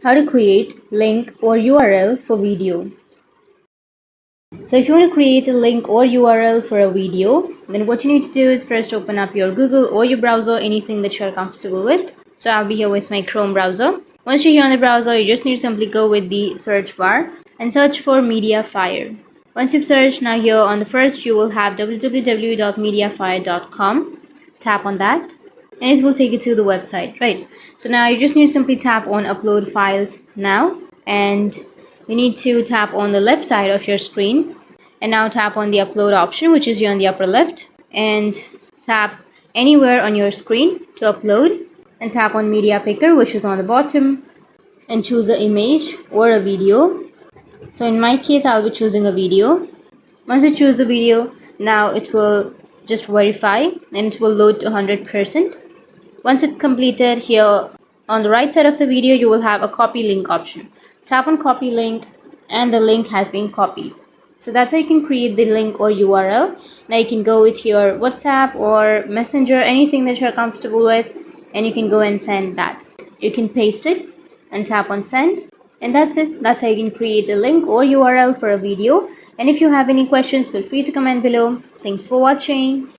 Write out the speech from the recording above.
how to create link or URL for video. So if you want to create a link or URL for a video, then what you need to do is first open up your Google or your browser, anything that you're comfortable with. So I'll be here with my Chrome browser. Once you're here on the browser, you just need to simply go with the search bar and search for Mediafire. Once you've searched, now here on the first you will have www.mediafire.com. Tap on that and it will take you to the website, right? So now you just need to simply tap on upload files now, and you need to tap on the left side of your screen and now tap on the upload option, which is here on the upper left, and tap anywhere on your screen to upload and tap on media picker, which is on the bottom, and choose an image or a video. So in my case I'll be choosing a video. Once you choose the video, now it will just verify and it will load to 100%. Once it's completed, here on the right side of the video you will have a copy link option. Tap on copy link and the link has been copied. So that's how you can create the link or URL. Now you can go with your WhatsApp or Messenger, anything that you're comfortable with, and you can go and send that. You can paste it and tap on send, and that's it. That's how you can create a link or URL for a video. And if you have any questions, feel free to comment below. Thanks for watching.